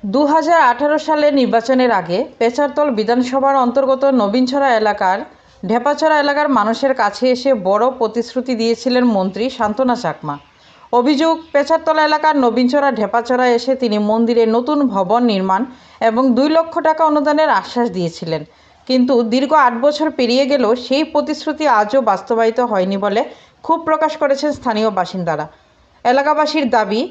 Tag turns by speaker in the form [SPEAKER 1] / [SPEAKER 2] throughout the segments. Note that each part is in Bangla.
[SPEAKER 1] 2018 সালের নির্বাচনের আগে পেচারতল বিধানসভার অন্তর্গত নবীনছড়া এলাকার ঢেপাছড়া এলাকার মানুষের কাছে এসে বড় প্রতিশ্রুতি দিয়েছিলেন মন্ত্রী সান্ত্বনা চাকমা। অভিযোগ, পেচারতলা এলাকার নবীনছড়া ঢেপাছড়া এসে তিনি মন্দিরে নতুন ভবন নির্মাণ এবং 2 লক্ষ টাকা অনুদানের আশ্বাস দিয়েছিলেন। কিন্তু দীর্ঘ 8 বছর পেরিয়ে গেলেও সেই প্রতিশ্রুতি আজও বাস্তবায়িত হয়নি বলে ক্ষোভ প্রকাশ করেছেন স্থানীয় বাসিন্দারা। এলাকাবাসীর দাবি,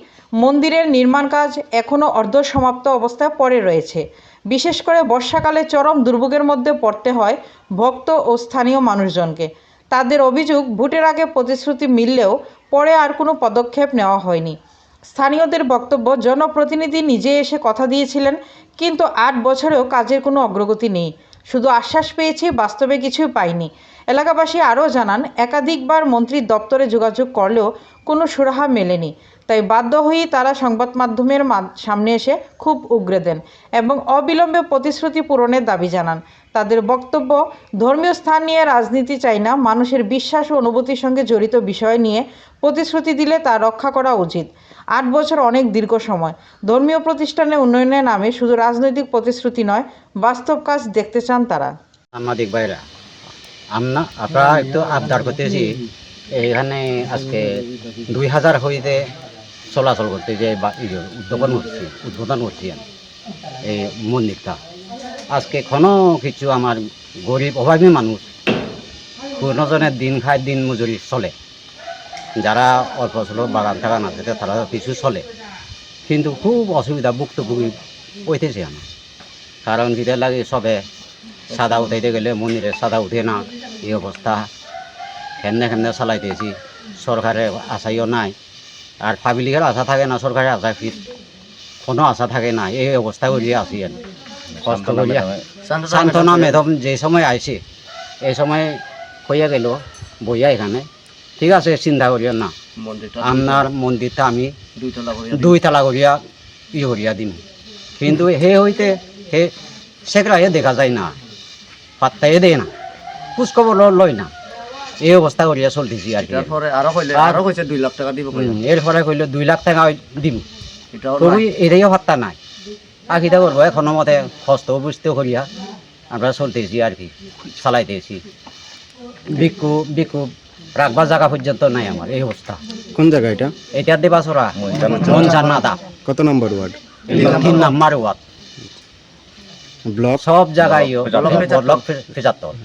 [SPEAKER 1] মন্দিরের নির্মাণ কাজ এখনও অর্ধসমাপ্ত অবস্থায় পড়ে রয়েছে। বিশেষ করে বর্ষাকালে চরম দুর্ভোগের মধ্যে পড়তে হয় ভক্ত ও স্থানীয় মানুষজনকে। তাদের অভিযোগ, ভোটের আগে প্রতিশ্রুতি মিললেও পরে আর কোনো পদক্ষেপ নেওয়া হয়নি। স্থানীয়দের বক্তব্য, জনপ্রতিনিধি নিজে এসে কথা দিয়েছিলেন, কিন্তু 8 বছরেও কাজের কোনো অগ্রগতি নেই। শুধু আশ্বাস পেয়েছি, বাস্তবে কিছুই পাইনি। এলাকাবাসী আরও জানান, একাধিকবার মন্ত্রীর দপ্তরে যোগাযোগ করলেও কোনো সুরাহা মেলেনি। তাই বাধ্য হয়েই তারা সংবাদ মাধ্যমের সামনে এসে খুব উগরে দেন এবং অবিলম্বে প্রতিশ্রুতি পূরণের দাবি জানান। তাদের বক্তব্য, ধর্মীয় স্থান নিয়ে রাজনীতি চাই না, মানুষের বিশ্বাস ও অনুভূতির সঙ্গে জড়িত বিষয় নিয়ে প্রতিশ্রুতি দিলে তা রক্ষা করা উচিত। 8 বছর অনেক দীর্ঘ সময়। ধর্মীয় প্রতিষ্ঠানের উন্নয়নের নামে শুধু রাজনৈতিক প্রতিশ্রুতি নয়, বাস্তব কাজ দেখতে চান তারা।
[SPEAKER 2] সাংবাদিক ভাইরা, আমরা একটু আবদার করতেছি, এখানে আজকে 2000 হইতে চলাচল করতে যে উদ্বোধন করছি এই মন্দিরটা। আজকে কোনো কিছু আমার গরিব অভাবী মানুষ কোনোজনের দিন খায়, দিন মজুরি চলে, যারা অল্প চলো বাগান টাগান আছে তারা কিছু চলে, কিন্তু খুব অসুবিধা ভুক্তভোগী হইতেছে আমার। কারণ যেটা লাগে সবে সাদা উঠাইতে গেলে মন্দিরে সাদা উঠে না, এই অবস্থা। কেমনে চালাইতেছি, সরকারের আশাইও নাই, আর পাবলিকের আশা থাকে না, সরকারের আশা কোনো আশা থাকে না। এই অবস্থা করিয়া আছি আর কষ্ট করিয়া। সান্ত্বনা ম্যাডাম যে সময় আইছে এই সময় হইয়া গেল বইয়া এখানে, ঠিক আছে, চিন্তা করিয়া না, আপনার মন্দিরটা আমি 2 তলা করিয়া করিয়া দিম। কিন্তু হইতে সেকরাইয়ে দেখা যায় না, পাত্তাই দেয় না, খোঁজখবর লয় না, এই অবস্থা করিয়া চলতেছি আর কি।
[SPEAKER 3] এরপরে 2 লাখ টাকা দিব,
[SPEAKER 2] এরপরে কইলে 2 লাখ টাকা দিম, তবু এটাইও পাত্তা নাই। আখিটা করবো এখনো মতে কষ্ট বুঝতে করিয়া আমরা চলতেছি আর কি, চালাইতেছি। বিক্ষোভ রাখবার জায়গা পর্যন্ত নাই আমার, এই অবস্থা।
[SPEAKER 4] কোন জায়গা এটা?
[SPEAKER 2] এটা দেবাছড়া মন জান্নাতা,
[SPEAKER 4] কত নম্বর ওয়ার্ড?
[SPEAKER 2] 3 নম্বর ওয়ার্ড।
[SPEAKER 4] ব্লক
[SPEAKER 2] সব জায়গায় ব্লক 75।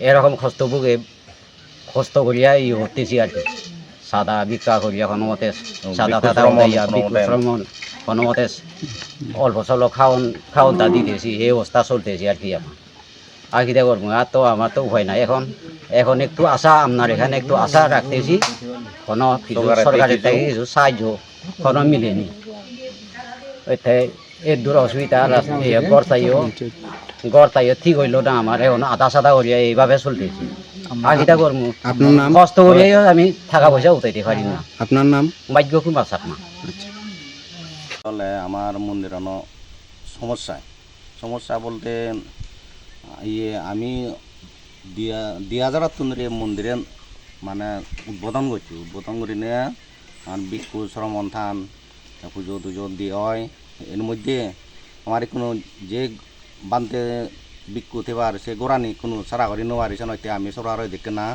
[SPEAKER 2] এরকম কষ্ট করিয়া হতেছি আর কি। সাদা বিক্রা করিয়া কোনো মতে সাদা টাদা উঠাইয়া কোনো মতে অল্প চলো খাওনটা দিতেছি, এই অবস্থা চলতেছি আর কি আমার। আর কিটা করবো, আর তো আমার তো উপায় নাই। এখন একটু আশা, আপনার এখানে একটু আশা রাখতেছি, কোনো সরকারের থেকে কিছু সাহায্য কোনো মিলেনি। এর দূর অসুবিধা, গড় ঠিক হইল না আমার, এখন আধা সাদা করিয়া এইভাবে চলতেছি। আর কিটা করবো,
[SPEAKER 4] আপনার নাম?
[SPEAKER 2] কষ্ট করিয়া আমি টাকা পয়সা উঠাইতে পারি না।
[SPEAKER 4] আপনার নাম?
[SPEAKER 2] ভাগ্য কুমার চাকমা।
[SPEAKER 3] তাহলে আমার মন্দির সমস্যা বলতে আমি 2000 মন্দিরে মানে উদ্বোধন করি নিয়ে বিক্ষু শ্রমণ থান পুজো টুজো দিয়ে হয়। এর মধ্যে আমার কোনো যে বানতে বিক্ষু থেবার সে গোড়ানি কোনো সারা করি নোয়ারিছে নয়তে আমি সরার দেখে না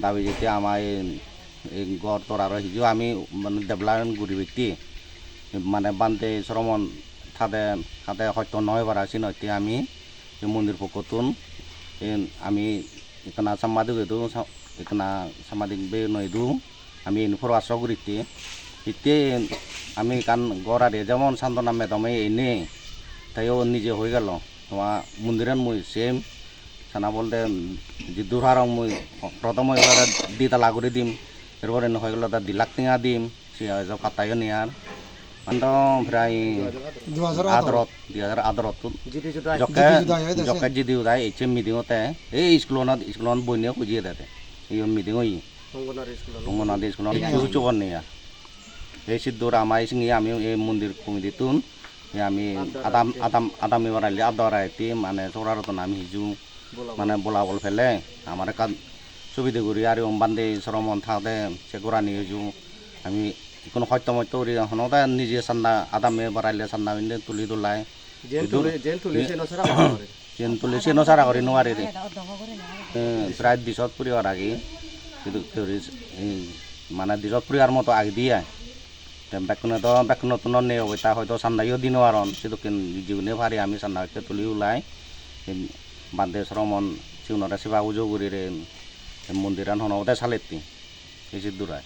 [SPEAKER 3] দাবি যেতে আমার এই গড় তরার হিজু আমি মানে ডেভেলপমেন্ট করি ব্যক্তি মানে বানতে শ্রমণ হাতে হয়তো নয় বার আসি নয়তে আমি মন্দির পক্ষতুন আমি এখানে সাংবাদিক বে নয়দু আমি ইনফর আশ্রয় করিতে ইতে আমি কান গড়ারে যেমন সান্ত্বনা মেদমে এনে তাইও নিজে হয়ে গেল তোমার মন্দিরের মুই সেম সানা বলতে যে দুহার মুই প্রথম 2 তলা করে দিম, এরপরে হয়ে গেল 2 লাখ টাকা দিম, সে কাতাইও নেয়ার প্রায় 2018 জকে যদি উদায় এইচএম মিটিংতে এই স্কুলত বইনিও খুঁজিয়ে দেয় এই মিটিং হই অঙ্গনাদি স্কুল কিছু নেয়া এই সিদ্ধর আমার সঙ্গে আমি এই মন্দির কমিটিতুন আমি আদাম এবারাইলে আদারাইতে মানে সরারতন আমি হিজু মানে বলাবল ফেলে আমার সুবিধা করি আর বান্ধে শ্রমণ থাকতে সে গোড়ানি হিজু আমি কোনো সত্য মত্য উড়ি হনতে নিজে চান্দা আধা মে বাড়াইলে চান্দা মিলে তুলি তোলাই যেন তুলি সে নচারা করি নোৱাৰি প্ৰায় 20 পৰিয়াৰ আগে কিন্তু মানে 20 পৰিয়াৰ মতো আগে দিয়ে বেকনতো নেই অবস্থা হয়তো চান্দাইও দিন আর সেটু জীবনে পারি আমি চান্দাকে তুলি ওলাই বান্ধে শ্রমণ চিউনতে সেবা উজো করে মন্দিরান হনতে চালেতি এই দূরায়